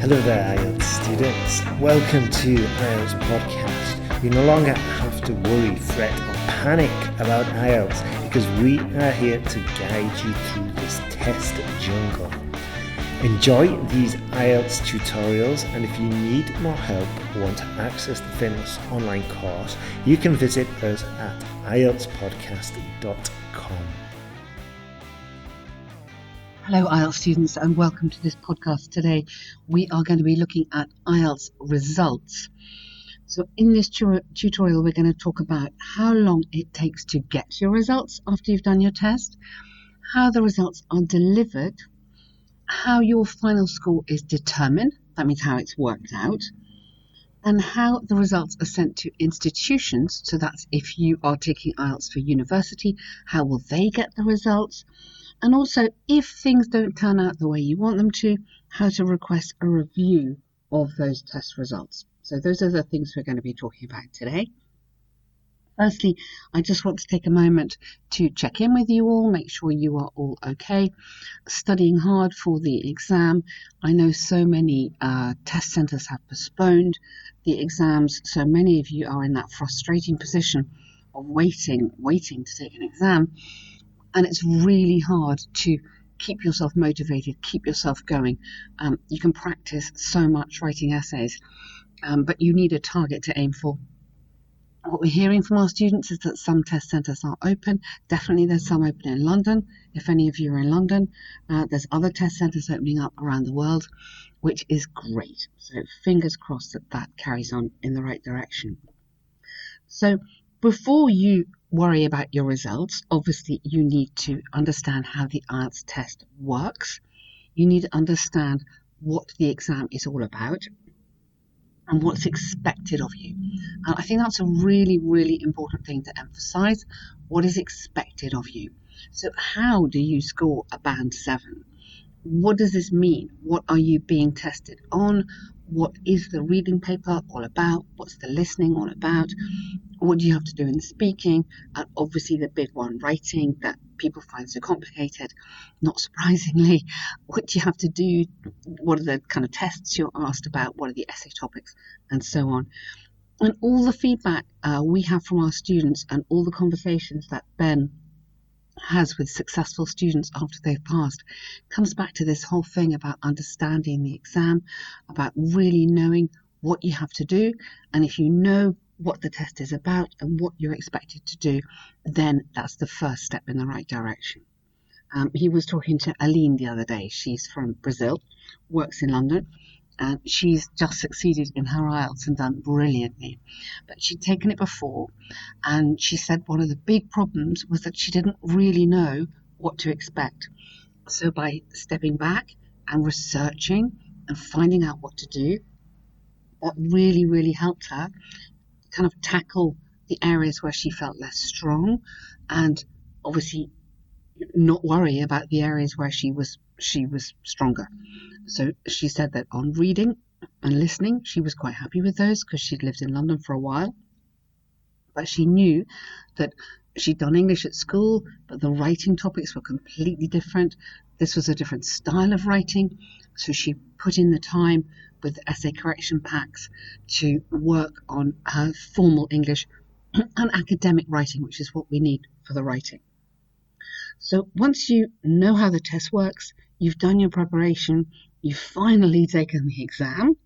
Hello there, IELTS students. Welcome to IELTS Podcast. You no longer have to worry, fret or panic about IELTS because we are here to guide you through this test jungle. Enjoy these IELTS tutorials, and if you need more help or want to access the famous online course, you can visit us at IELTSPodcast.com. Hello IELTS students, and welcome to this podcast. Today we are going to be looking at IELTS results. So in this tutorial we're going to talk about how long it takes to get your results after you've done your test, how the results are delivered, how your final score is determined, that means how it's worked out, and how the results are sent to institutions. So that's if you are taking IELTS for university, how will they get the results? And also, if things don't turn out the way you want them to, how to request a review of those test results. So those are the things we're going to be talking about today. Firstly, I just want to take a moment to check in with you all, make sure you are all okay, studying hard for the exam. I know so many test centres have postponed the exams, so many of you are in that frustrating position of waiting to take an exam. And it's really hard to keep yourself motivated, keep yourself going. You can practice so much writing essays, but you need a target to aim for. What we're hearing from our students is that some test centres are open. Definitely there's some open in London. If any of you are in London, there's other test centres opening up around the world, which is great. So fingers crossed that carries on in the right direction. So before you worry about your results, obviously you need to understand how the IELTS test works. You need to understand what the exam is all about and what's expected of you. And I think that's a really, really important thing to emphasize. What is expected of you? So how do you score a band 7? What does this mean? What are you being tested on? What is the reading paper all about? What's the listening all about? What do you have to do in speaking? And obviously the big one, writing, that people find so complicated. Not surprisingly, what do you have to do? What are the kind of tests you're asked about? What are the essay topics? And so on. And all the feedback we have from our students and all the conversations that Ben has with successful students after they've passed comes back to this whole thing about understanding the exam, about really knowing what you have to do. And if you know what the test is about and what you're expected to do, then that's the first step in the right direction. He was talking to Aline the other day. She's from Brazil, works in London, and she's just succeeded in her IELTS and done brilliantly. But she'd taken it before, and she said one of the big problems was that she didn't really know what to expect. So by stepping back and researching and finding out what to do, that really, really helped her kind of tackle the areas where she felt less strong, and obviously not worry about the areas where she was stronger. So she said that on reading and listening, she was quite happy with those because she'd lived in London for a while. But she knew that she'd done English at school, but the writing topics were completely different. This was a different style of writing. So she put in the time with essay correction packs to work on her formal English and academic writing, which is what we need for the writing. So once you know how the test works, you've done your preparation, you've finally taken the exam,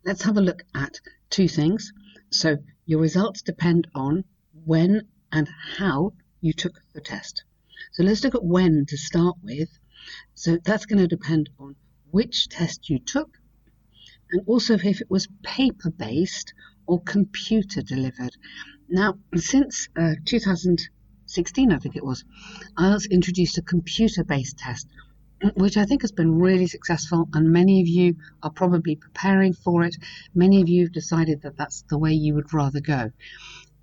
let's have a look at two things. So your results depend on when and how you took the test. So let's look at when to start with. So that's going to depend on which test you took, and also if it was paper-based or computer-delivered. Now, since 2016, I think it was, IELTS introduced a computer-based test, which I think has been really successful, and many of you are probably preparing for it. Many of you have decided that that's the way you would rather go.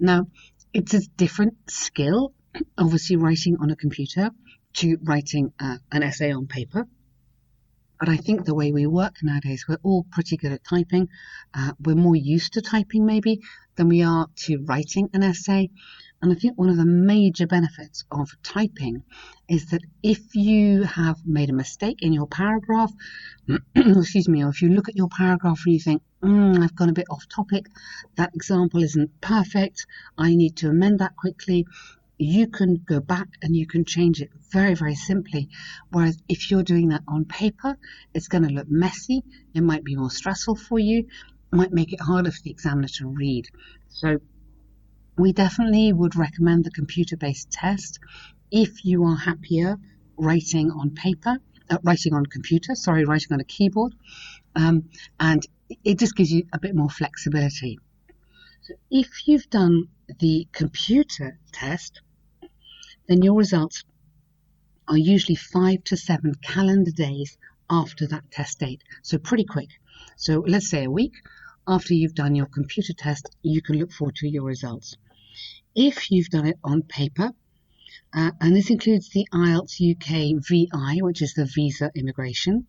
Now, it's a different skill, obviously writing on a computer to writing an essay on paper. But I think the way we work nowadays, we're all pretty good at typing. We're more used to typing maybe than we are to writing an essay. And I think one of the major benefits of typing is that if you have made a mistake in your paragraph, excuse me, or if you look at your paragraph and you think, I've gone a bit off topic, that example isn't perfect, I need to amend that quickly, you can go back and you can change it very, very simply. Whereas if you're doing that on paper, it's going to look messy, it might be more stressful for you, it might make it harder for the examiner to read. So we definitely would recommend the computer-based test if you are happier writing on paper, writing on a keyboard, and it just gives you a bit more flexibility. So if you've done the computer test, then your results are usually 5 to 7 calendar days after that test date. So pretty quick. So let's say a week after you've done your computer test, you can look forward to your results. If you've done it on paper, and this includes the IELTS UK VI, which is the visa immigration,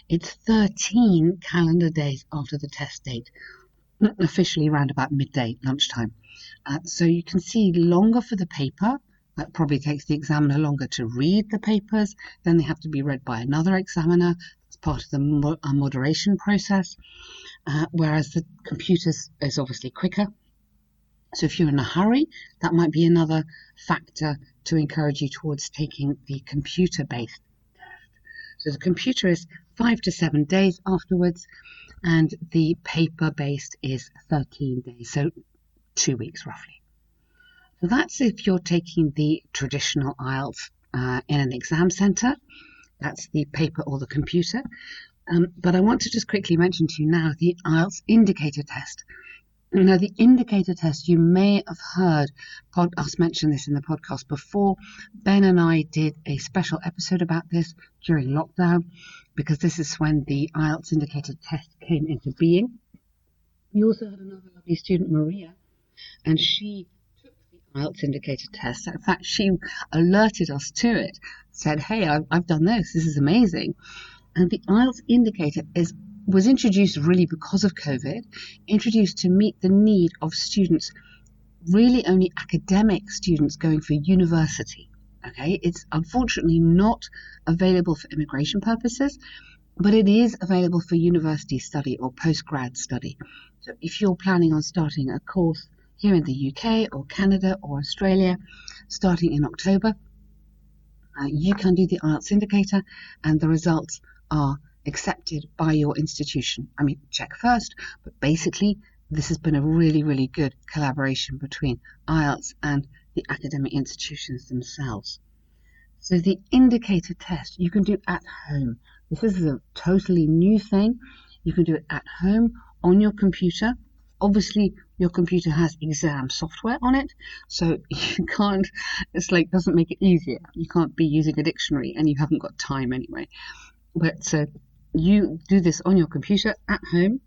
it's 13 calendar days after the test date, officially around about midday, lunchtime. So you can see longer for the paper. That probably takes the examiner longer to read the papers. Then they have to be read by another examiner. It's part of the moderation process, whereas the computer is obviously quicker. So if you're in a hurry, that might be another factor to encourage you towards taking the computer-based test. So the computer is 5 to 7 days afterwards, and the paper-based is 13 days, so 2 weeks roughly. So that's if you're taking the traditional IELTS in an exam centre. That's the paper or the computer. But I want to just quickly mention to you now the IELTS indicator test. Now, the indicator test, you may have heard us mention this in the podcast before. Ben and I did a special episode about this during lockdown, because this is when the IELTS indicator test came into being. We also had another lovely student, Maria, and she took the IELTS indicator test. In fact, she alerted us to it, said, hey, I've done this is amazing. And the IELTS indicator was introduced really because of COVID, introduced to meet the need of students, really only academic students going for university. Okay, it's unfortunately not available for immigration purposes, but it is available for university study or postgrad study. So if you're planning on starting a course here in the UK or Canada or Australia, starting in October, you can do the IELTS indicator, and the results are accepted by your institution. I mean, check first, but basically this has been a really, really good collaboration between IELTS and the academic institutions themselves. So the indicator test you can do at home. This is a totally new thing. You can do it at home on your computer. Obviously, your computer has exam software on it, so you can't, doesn't make it easier. You can't be using a dictionary and you haven't got time anyway. But you do this on your computer at home.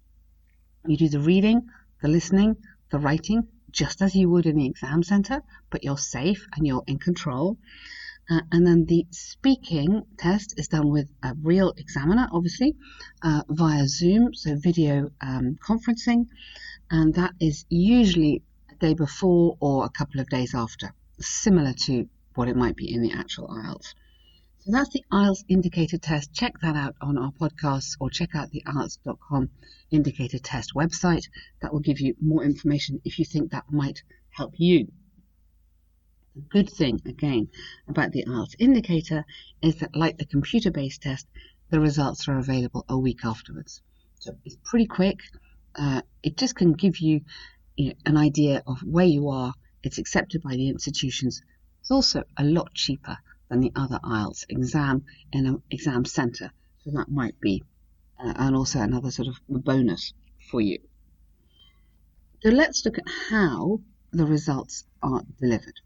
You do the reading, the listening, the writing, just as you would in the exam centre, but you're safe and you're in control. And then the speaking test is done with a real examiner, obviously, via Zoom, so video conferencing. And that is usually a day before or a couple of days after, similar to what it might be in the actual IELTS. So that's the IELTS indicator test. Check that out on our podcasts, or check out the IELTS.com indicator test website. That will give you more information if you think that might help you. The good thing, again, about the IELTS indicator is that, like the computer-based test, the results are available a week afterwards. So it's pretty quick. It just can give you, an idea of where you are. It's accepted by the institutions. It's also a lot cheaper than the other IELTS exam in an exam centre. So that might be, and also another sort of bonus for you. So let's look at how the results are delivered.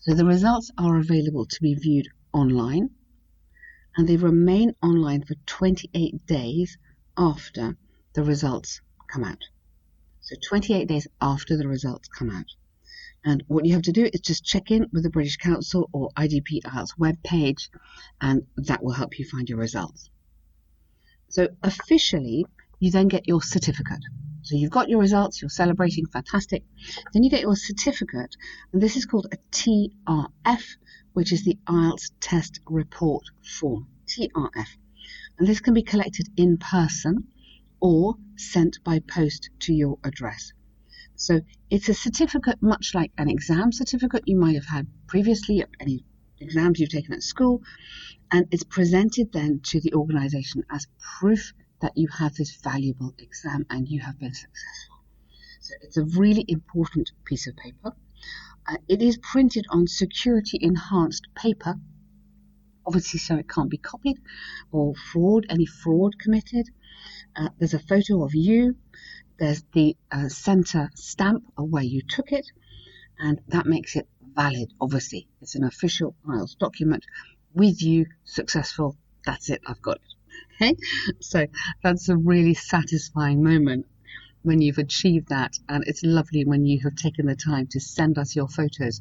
So the results are available to be viewed online, and they remain online for 28 days after the results come out. So 28 days after the results come out. And what you have to do is just check in with the British Council or IDP IELTS webpage, and that will help you find your results. So officially, you then get your certificate. So you've got your results, you're celebrating, fantastic. Then you get your certificate, and this is called a TRF, which is the IELTS Test Report Form, TRF. And this can be collected in person or sent by post to your address. So it's a certificate much like an exam certificate you might have had previously at any exams you've taken at school, and it's presented then to the organisation as proof that you have this valuable exam and you have been successful. So it's a really important piece of paper. It is printed on security enhanced paper, obviously, so it can't be copied or any fraud committed. There's a photo of you. There's the centre stamp of where you took it, and that makes it valid. Obviously, it's an official IELTS document with you, successful. That's it, I've got it. Okay, so that's a really satisfying moment when you've achieved that, and it's lovely when you have taken the time to send us your photos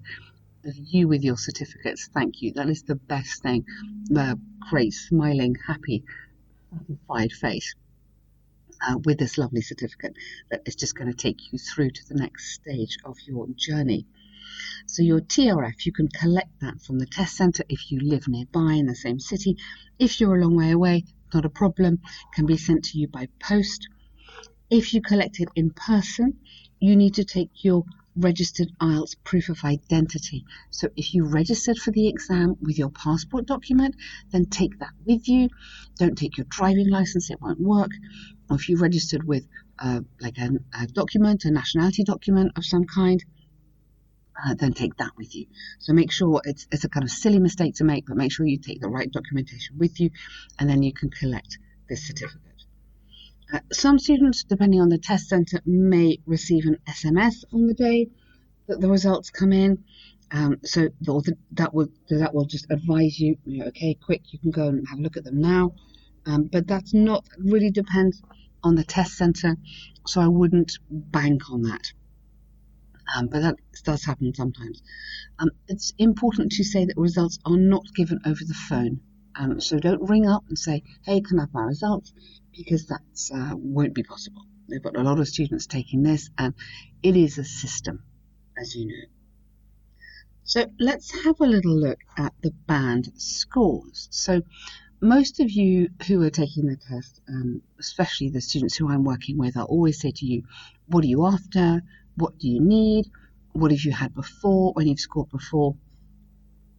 of you with your certificates. Thank you. That is the best thing. The great, smiling, happy, satisfied face with this lovely certificate that is just going to take you through to the next stage of your journey. So your TRF, you can collect that from the test centre if you live nearby in the same city. If you're a long way away, not a problem, can be sent to you by post. If you collect it in person, you need to take your registered IELTS proof of identity. So if you registered for the exam with your passport document, then take that with you. Don't take your driving licence, it won't work. Or if you registered with like a document, a nationality document of some kind, then take that with you. So make sure it's a kind of silly mistake to make, but make sure you take the right documentation with you, and then you can collect this certificate. Some students, depending on the test centre, may receive an SMS on the day that the results come in. So that will just advise you, okay, quick, you can go and have a look at them now. But that's not really depends on the test centre, so I wouldn't bank on that. But that does happen sometimes. It's important to say that results are not given over the phone. So don't ring up and say, hey, can I have my results? Because that won't be possible. They've got a lot of students taking this, and it is a system, as you know. So let's have a little look at the band scores. So most of you who are taking the test, especially the students who I'm working with, I'll always say to you, what are you after? What do you need? What have you had before, when you've scored before?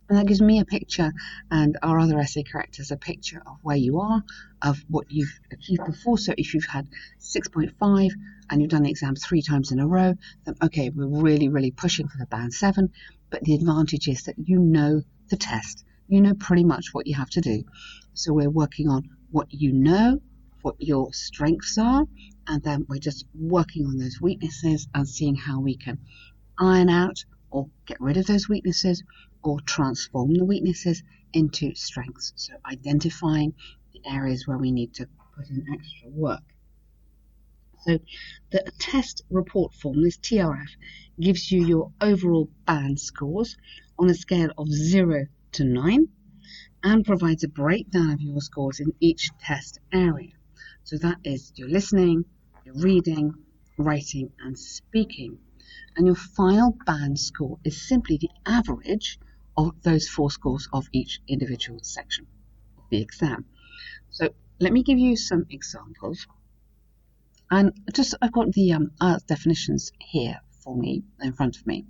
And that gives me a picture, and our other essay correctors a picture of where you are, of what you've achieved before. So if you've had 6.5 and you've done the exam 3 times in a row, then okay, we're really, really pushing for the band 7. But the advantage is that you know the test. You know pretty much what you have to do. So we're working on what you know, what your strengths are, and then we're just working on those weaknesses and seeing how we can iron out or get rid of those weaknesses or transform the weaknesses into strengths. So identifying the areas where we need to put in extra work. So the test report form, this TRF, gives you your overall band scores on a scale of 0 to 9 and provides a breakdown of your scores in each test area. So that is your listening, your reading, writing and speaking. And your final band score is simply the average of those 4 scores of each individual section of the exam. So let me give you some examples. And I've got the IELTS definitions here for me, in front of me.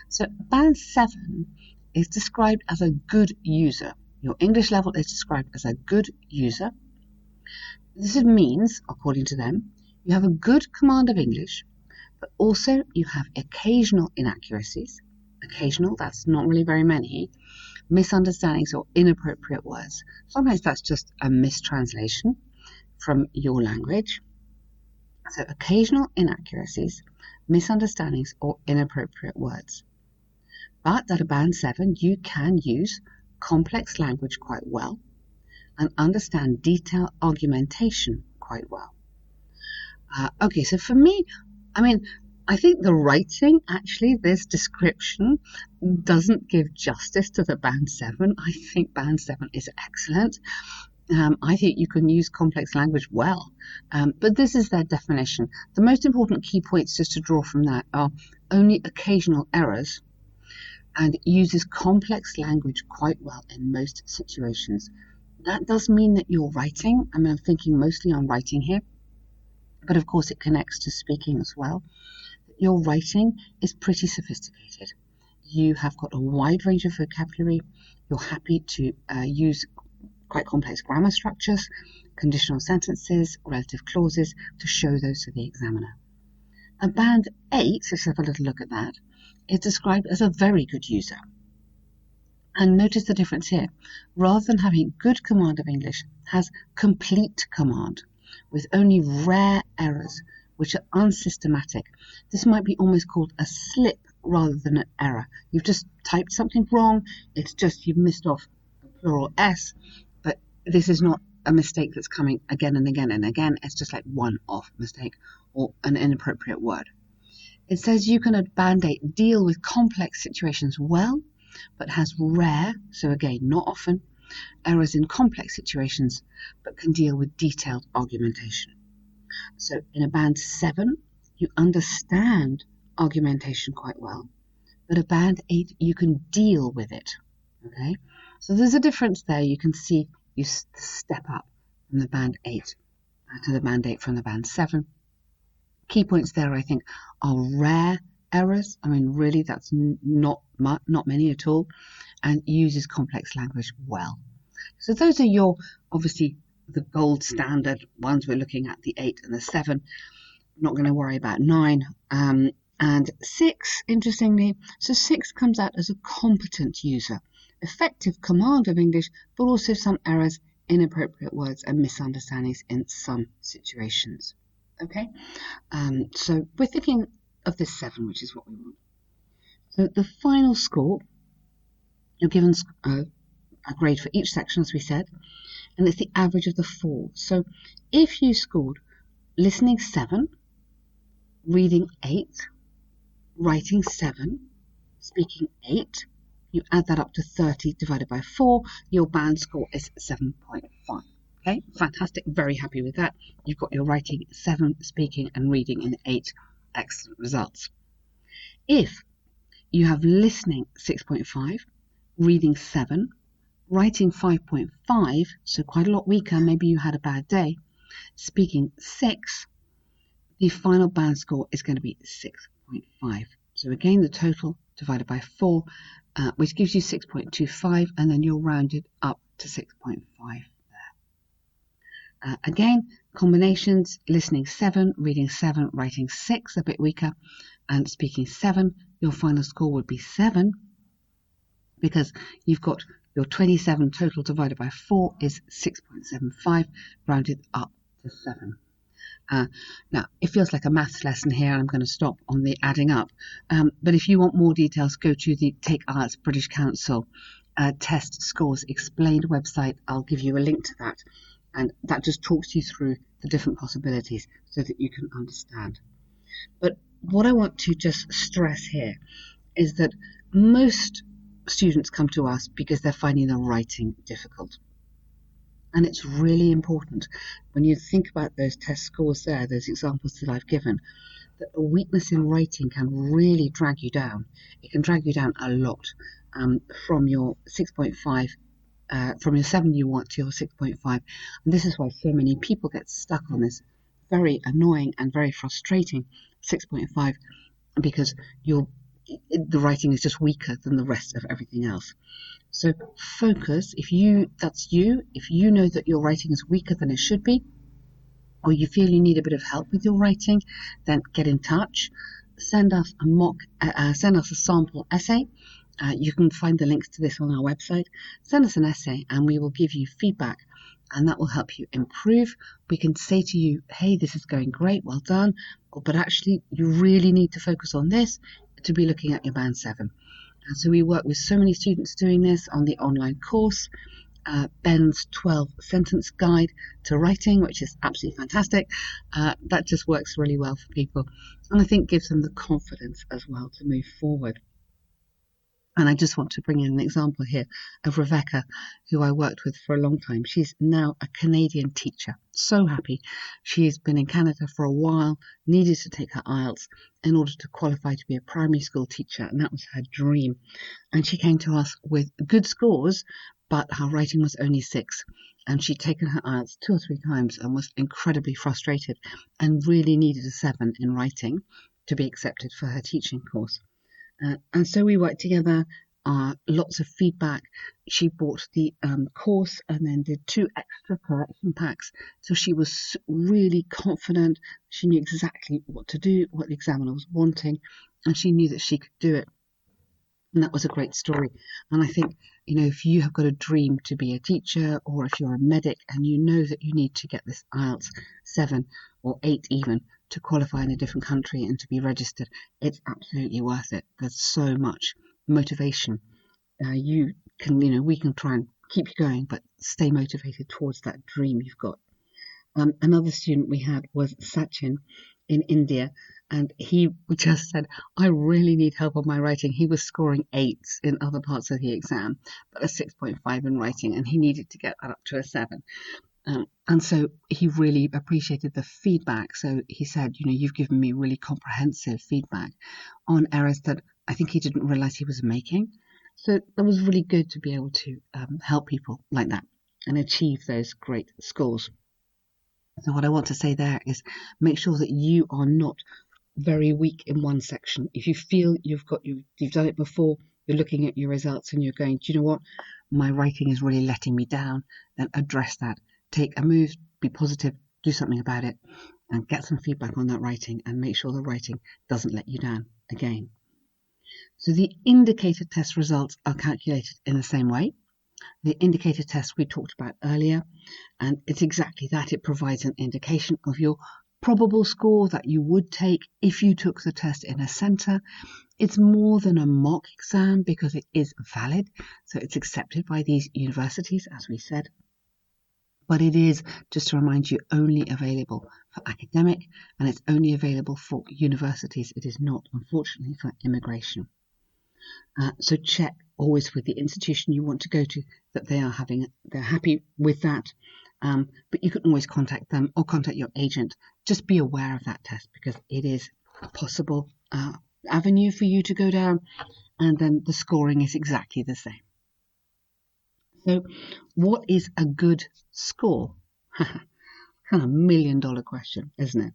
So band 7 is described as a good user. Your English level is described as a good user. This means, according to them, you have a good command of English, but also you have occasional inaccuracies. Occasional, that's not really very many. Misunderstandings or inappropriate words. Sometimes that's just a mistranslation from your language. So occasional inaccuracies, misunderstandings or inappropriate words. But at a band 7, you can use complex language quite well and understand detailed argumentation quite well. Okay, so for me, I think the writing, actually, this description doesn't give justice to the band 7. I think band 7 is excellent. I think you can use complex language well, but this is their definition. The most important key points just to draw from that are only occasional errors and uses complex language quite well in most situations. That does mean that you're writing. I mean, I'm thinking mostly on writing here, but of course it connects to speaking as well. Your writing is pretty sophisticated. You have got a wide range of vocabulary. You're happy to use quite complex grammar structures, conditional sentences, relative clauses to show those to the examiner. A band 8, let's have a little look at that, is described as a very good user. And notice the difference here. Rather than having good command of English, has complete command with only rare errors which are unsystematic. This might be almost called a slip rather than an error. You've just typed something wrong. It's just you've missed off a plural S, but this is not a mistake that's coming again and again and again. It's just like one-off mistake or an inappropriate word. It says you can at band 8 deal with complex situations well, but has rare, so again, not often, errors in complex situations, but can deal with detailed argumentation. So in a band 7, you understand argumentation quite well, but a band 8, you can deal with it. Okay, so there's a difference there. You can see you step up from the band 8 to the band 8 from the band 7. Key points there, I think, are rare errors. I mean, really, that's not many at all, and uses complex language well. So those are your, obviously, the gold standard ones. We're looking at the 8 and the 7. Not going to worry about 9. And 6, interestingly, so 6 comes out as a competent user. Effective command of English, but also some errors, inappropriate words, and misunderstandings in some situations. Okay, so we're thinking of this 7, which is what we want. So the final score, you're given a grade for each section, as we said, and it's the average of the 4. So if you scored listening 7, reading 8, writing 7, speaking 8, you add that up to 30 divided by 4, your band score is 7.5. Okay, fantastic, very happy with that. You've got your writing 7, speaking and reading in 8. Excellent results. If you have listening 6.5, reading 7, writing 5.5, so quite a lot weaker, maybe you had a bad day, speaking 6, the final band score is going to be 6.5. So again, the total divided by 4, which gives you 6.25, and then you're rounded up to 6.5 there. Again, combinations, listening 7, reading 7, writing 6, a bit weaker, and speaking 7, your final score would be 7, because you've got your 27 total divided by 4 is 6.75, rounded up to 7. Now, it feels like a maths lesson here, and I'm going to stop on the adding up. But if you want more details, go to the Take IELTS British Council Test Scores Explained website. I'll give you a link to that. And that just talks you through the different possibilities so that you can understand. But what I want to just stress here is that most students come to us because they're finding the writing difficult. And it's really important when you think about those test scores there, those examples that I've given, that a weakness in writing can really drag you down. It can drag you down a lot from your 6.5, from your 7 you want to your 6.5. And this is why so many people get stuck on this very annoying and very frustrating 6.5, because the writing is just weaker than the rest of everything else. So focus, if you know that your writing is weaker than it should be, or you feel you need a bit of help with your writing, then get in touch. Send us a sample essay. You can find the links to this on our website. Send us an essay and we will give you feedback, and that will help you improve. We can say to you, hey, this is going great, well done, but actually you really need to focus on this to be looking at your band 7. And so we work with so many students doing this on the online course, Ben's 12 sentence guide to writing, which is absolutely fantastic. That just works really well for people, and I think gives them the confidence as well to move forward. And I just want to bring in an example here of Rebecca, who I worked with for a long time. She's now a Canadian teacher. So happy. She's been in Canada for a while, needed to take her IELTS in order to qualify to be a primary school teacher, and that was her dream. And she came to us with good scores, but her writing was only 6. And she'd taken her IELTS 2 or 3 times and was incredibly frustrated and really needed a 7 in writing to be accepted for her teaching course. And so we worked together, lots of feedback. She bought the course and then did 2 extra correction packs. So she was really confident. She knew exactly what to do, what the examiner was wanting, and she knew that she could do it. And that was a great story. And I think, if you have got a dream to be a teacher, or if you're a medic and you know that you need to get this IELTS 7 or 8 even to qualify in a different country and to be registered, it's absolutely worth it. There's so much motivation. We can try and keep you going, but stay motivated towards that dream you've got. Another student we had was Sachin in India, and he just said, I really need help on my writing. He was scoring 8s in other parts of the exam, but a 6.5 in writing, and he needed to get that up to a 7. And so he really appreciated the feedback. So he said, you've given me really comprehensive feedback on errors that I think he didn't realize he was making. So that was really good to be able to help people like that and achieve those great scores. So what I want to say there is make sure that you are not very weak in one section. If you feel you've done it before, you're looking at your results and you're going, do you know what? My writing is really letting me down. Then address that. Take a move, be positive, do something about it, and get some feedback on that writing and make sure the writing doesn't let you down again. So the indicator test results are calculated in the same way. The indicator test we talked about earlier, and it's exactly that. It provides an indication of your probable score that you would take if you took the test in a centre. It's more than a mock exam because it is valid, so it's accepted by these universities, as we said. But it is, just to remind you, only available for academic, and it's only available for universities. It is not, unfortunately, for immigration. So check always with the institution you want to go to that they're happy with that. But you can always contact them or contact your agent. Just be aware of that test because it is a possible avenue for you to go down, and then the scoring is exactly the same. So what is a good score? Kind of $1 million question, isn't it?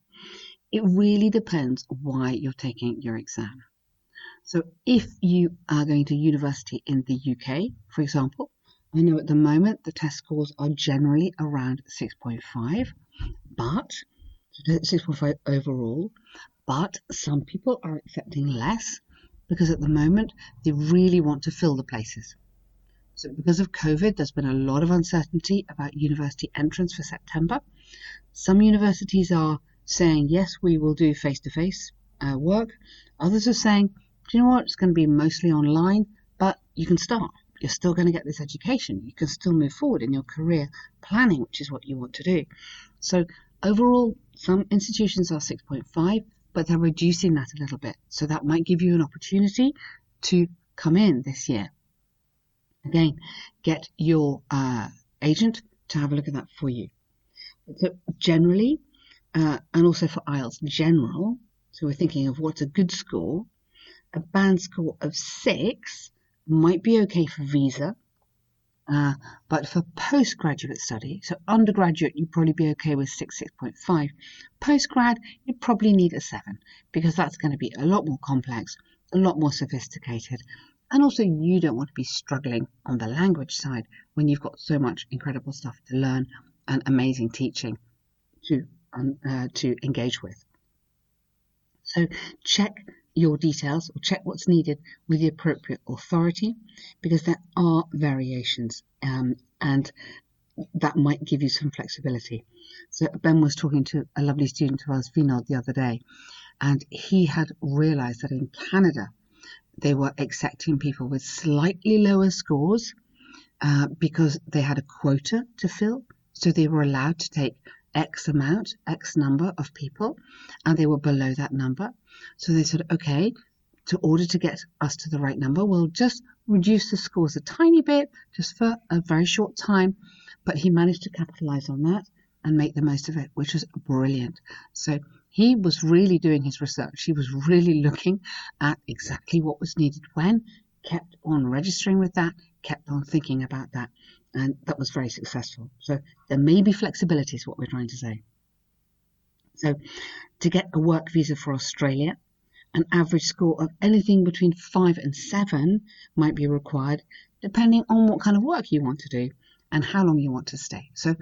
It really depends why you're taking your exam. So if you are going to university in the UK, for example, I know at the moment the test scores are generally around 6.5, but 6.5 overall, but some people are accepting less because at the moment they really want to fill the places. So because of COVID, there's been a lot of uncertainty about university entrance for September. Some universities are saying, yes, we will do face-to-face work. Others are saying, do you know what, it's going to be mostly online, but you can start. You're still going to get this education. You can still move forward in your career planning, which is what you want to do. So overall, some institutions are 6.5, but they're reducing that a little bit. So that might give you an opportunity to come in this year. Again, get your agent to have a look at that for you. So generally, and also for IELTS general, so we're thinking of what's a good score, a band score of 6 might be okay for visa, but for postgraduate study, so undergraduate, you'd probably be okay with 6.5. Postgrad, you probably need a 7 because that's going to be a lot more complex, a lot more sophisticated. And also you don't want to be struggling on the language side when you've got so much incredible stuff to learn and amazing teaching to engage with. So check your details or check what's needed with the appropriate authority because there are variations and that might give you some flexibility. So Ben was talking to a lovely student of ours, Vinod, the other day, and he had realized that in Canada they were accepting people with slightly lower scores because they had a quota to fill. So they were allowed to take X number of people, and they were below that number. So they said, okay, in order to get us to the right number, we'll just reduce the scores a tiny bit, just for a very short time. But he managed to capitalize on that and make the most of it, which was brilliant. So he was really doing his research. He was really looking at exactly what was needed when, kept on registering with that, kept on thinking about that, and that was very successful. So there may be flexibility is what we're trying to say. So to get a work visa for Australia, an average score of anything between 5 and 7 might be required, depending on what kind of work you want to do and how long you want to stay. So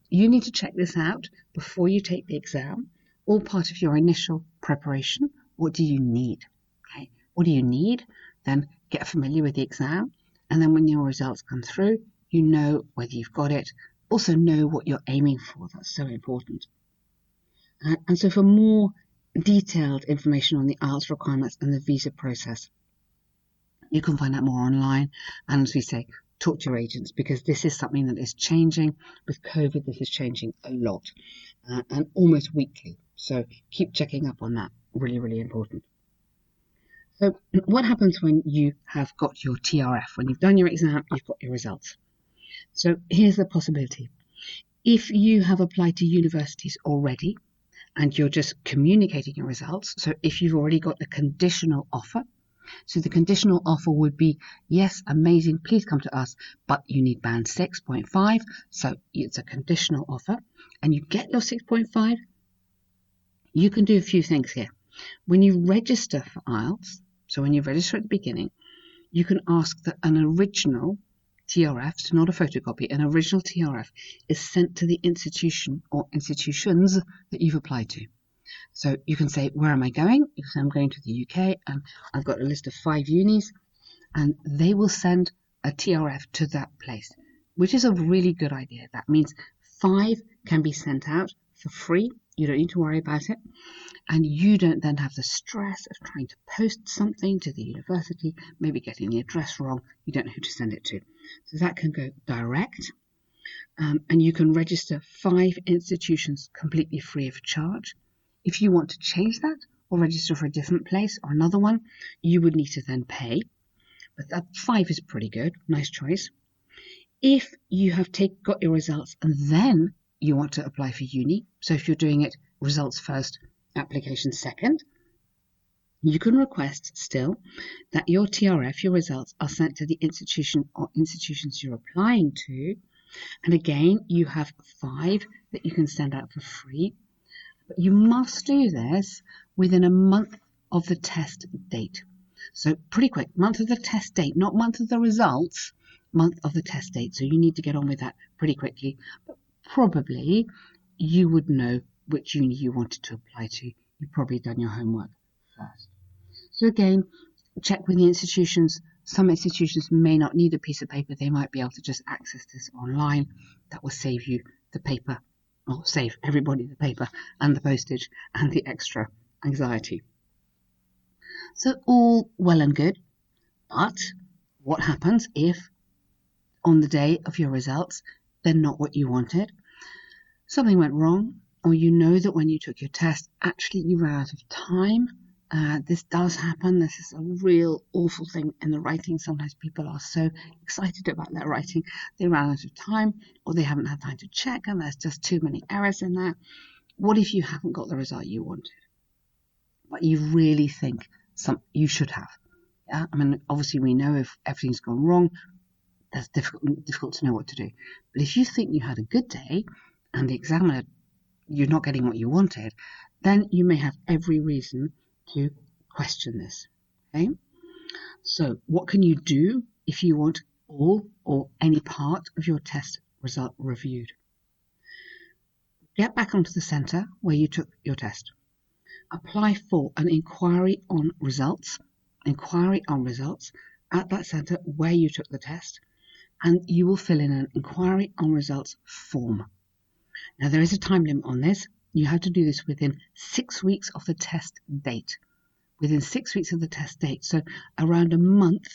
you need to check this out before you take the exam, all part of your initial preparation. What do you need? Okay, what do you need? Then get familiar with the exam, and then when your results come through, you know whether you've got it. Also know what you're aiming for. That's so important. And so for more detailed information on the IELTS requirements and the visa process, you can find out more online. And as we say, talk to your agents, because this is something that is changing. With COVID, this is changing a lot and almost weekly. So keep checking up on that. Really, really important. So what happens when you have got your TRF? When you've done your exam, you've got your results. So here's the possibility. If you have applied to universities already and you're just communicating your results, so if you've already got a conditional offer, so the conditional offer would be, yes, amazing, please come to us, but you need band 6.5, so it's a conditional offer, and you get your 6.5, you can do a few things here. When you register for IELTS, so when you register at the beginning, you can ask that an original TRF, so not a photocopy, an original TRF is sent to the institution or institutions that you've applied to. So you can say, where am I going? You can say, I'm going to the UK and I've got a list of 5 unis, and they will send a TRF to that place, which is a really good idea. That means 5 can be sent out for free. You don't need to worry about it. And you don't then have the stress of trying to post something to the university, maybe getting the address wrong. You don't know who to send it to. So that can go direct. And you can register 5 institutions completely free of charge. If you want to change that or register for a different place or another one, you would need to then pay. But that 5 is pretty good. Nice choice. If you have got your results and then you want to apply for uni, so if you're doing it results first, application second, you can request still that your TRF, your results, are sent to the institution or institutions you're applying to. And again, you have 5 that you can send out for free. But you must do this within a month of the test date. So pretty quick, month of the test date, not month of the results, month of the test date. So you need to get on with that pretty quickly. But probably you would know which uni you wanted to apply to. You've probably done your homework first. So again, check with the institutions. Some institutions may not need a piece of paper. They might be able to just access this online. That will save you the paper, or save everybody the paper and the postage and the extra anxiety. So all well and good, but what happens if on the day of your results they're not what you wanted? Something went wrong, or you know that when you took your test actually you ran out of time. This does happen. This is a real awful thing in the writing. Sometimes people are so excited about their writing they ran out of time, or they haven't had time to check and there's just too many errors in there. What if you haven't got the result you wanted, but you really think you should have? Yeah, I mean, obviously we know if everything's gone wrong, that's difficult to know what to do. But if you think you had a good day and the examiner, you're not getting what you wanted, then you may have every reason to question this. Okay? So what can you do if you want all or any part of your test result reviewed? Get back onto the centre where you took your test. Apply for an inquiry on results at that centre where you took the test, and you will fill in an inquiry on results form. Now there is a time limit on this. You have to do this within 6 weeks of the test date. Within 6 weeks of the test date, so around a month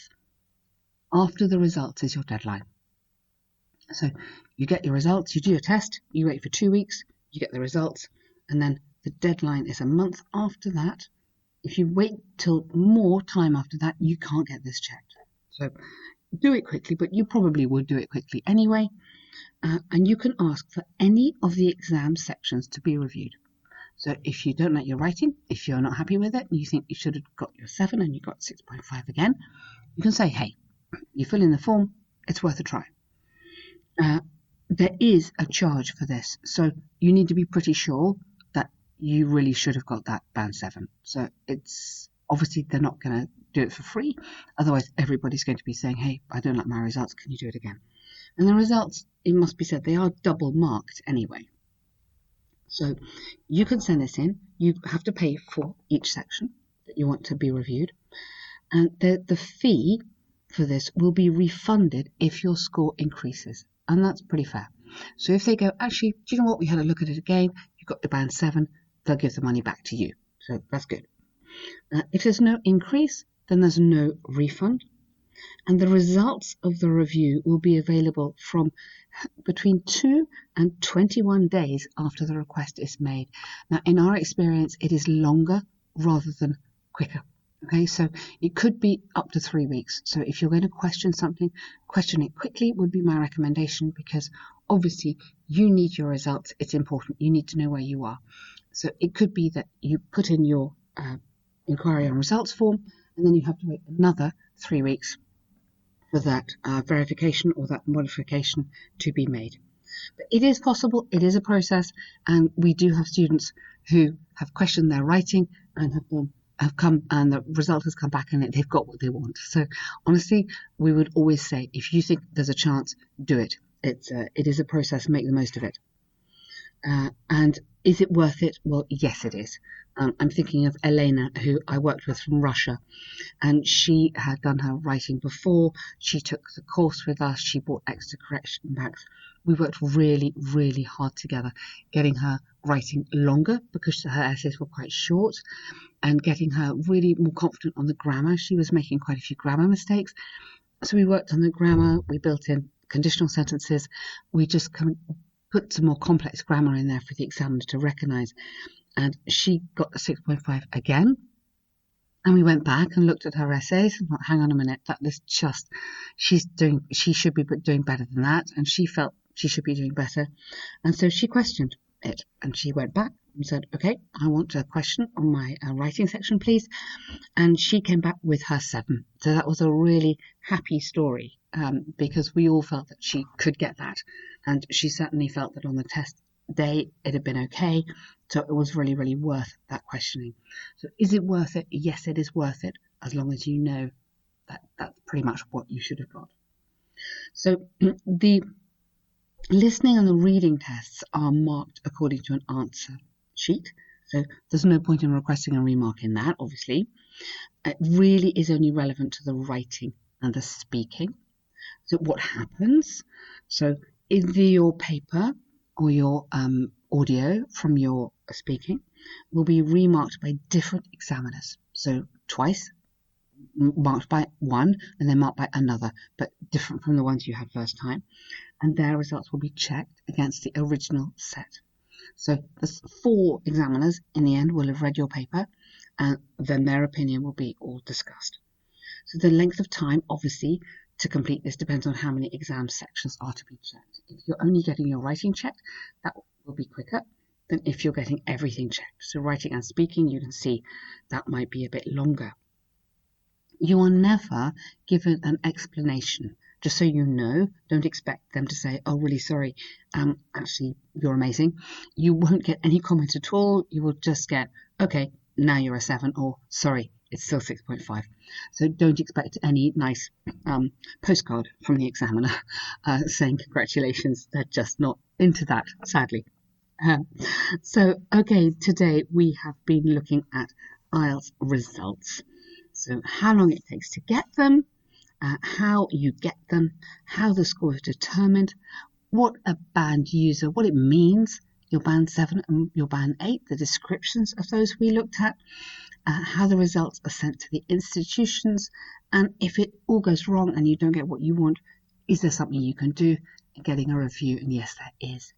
after the results is your deadline. So you get your results, you do your test, you wait for 2 weeks, you get the results, and then the deadline is a month after that If you wait till more time after that, you can't get this checked. So do it quickly, but you probably would do it quickly anyway. And you can ask for any of the exam sections to be reviewed. So if you don't like your writing, if you're not happy with it, and you think you should have got your 7 and you got 6.5 again, you can say, hey, you fill in the form, it's worth a try. There is a charge for this, so you need to be pretty sure that you really should have got that band 7. So it's obviously they're not going to do it for free, otherwise everybody's going to be saying, hey, I don't like my results, can you do it again? And the results, it must be said, they are double marked anyway. So you can send this in. You have to pay for each section that you want to be reviewed. And the fee for this will be refunded if your score increases. And that's pretty fair. So if they go, actually, do you know what? We had a look at it again. You got the band 7. They'll give the money back to you. So that's good. If there's no increase, then there's no refund. And the results of the review will be available from between 2 and 21 days after the request is made. Now, in our experience, it is longer rather than quicker. Okay, so it could be up to 3 weeks. So if you're going to question something, question it quickly would be my recommendation, because obviously you need your results. It's important. You need to know where you are. So it could be that you put in your inquiry on results form, and then you have to wait another 3 weeks for that verification or that modification to be made. But it is possible, it is a process, and we do have students who have questioned their writing and have come, and the result has come back and they've got what they want. So honestly, we would always say, if you think there's a chance, do it. It is a process, make the most of it. And is it worth it? Well, yes, it is. I'm thinking of Elena, who I worked with from Russia, and she had done her writing before. She took the course with us. She bought extra correction packs. We worked really, really hard together, getting her writing longer because her essays were quite short, and getting her really more confident on the grammar. She was making quite a few grammar mistakes. So we worked on the grammar. We built in conditional sentences. We just put some more complex grammar in there for the examiner to recognise. And she got a 6.5 again. And we went back and looked at her essays and thought, hang on a minute, that is just, she should be doing better than that. And she felt she should be doing better. And so she questioned it. And she went back and said, okay, I want a question on my writing section, please. And she came back with her 7. So that was a really happy story, because we all felt that she could get that. And she certainly felt that on the test day it had been okay. So it was really, really worth that questioning. So is it worth it? Yes, it is worth it, as long as you know that that's pretty much what you should have got. So the listening and the reading tests are marked according to an answer sheet. So there's no point in requesting a remark in that, obviously. It really is only relevant to the writing and the speaking. So what happens? So either your paper or your audio from your speaking will be remarked by different examiners. So twice, marked by one and then marked by another, but different from the ones you had first time. And their results will be checked against the original set. So there's 4 examiners in the end will have read your paper, and then their opinion will be all discussed. So the length of time, obviously, to complete this depends on how many exam sections are to be checked. If you're only getting your writing checked, that will be quicker than if you're getting everything checked. So writing and speaking, you can see that might be a bit longer. You are never given an explanation. Just so you know, don't expect them to say, oh, really sorry, actually, you're amazing. You won't get any comment at all. You will just get, okay, now you're a 7, or sorry, it's still 6.5. So don't expect any nice postcard from the examiner saying congratulations. They're just not into that, sadly. So, okay, today we have been looking at IELTS results. So how long it takes to get them, how you get them, how the score is determined, what a band user, what it means, your band 7 and your band 8, the descriptions of those we looked at, how the results are sent to the institutions, and if it all goes wrong and you don't get what you want, is there something you can do in getting a review? And yes, there is.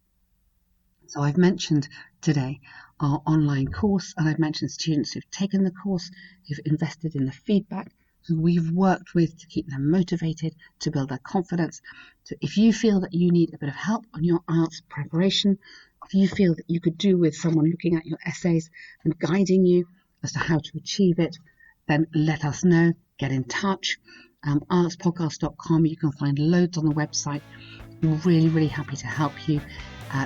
So I've mentioned today our online course, and I've mentioned students who've taken the course, who've invested in the feedback, who we've worked with to keep them motivated, to build their confidence. So if you feel that you need a bit of help on your IELTS preparation, if you feel that you could do with someone looking at your essays and guiding you as to how to achieve it, then let us know. Get in touch. IELTSPodcast.com. You can find loads on the website. We're really, really happy to help you.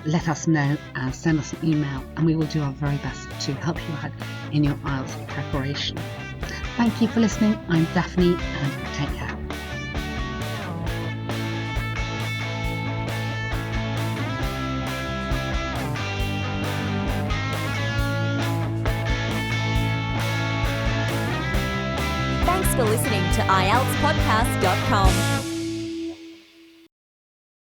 Let us know and send us an email, and we will do our very best to help you out in your IELTS preparation. Thank you for listening. I'm Daphne, and take care. Thanks for listening to IELTSPodcast.com.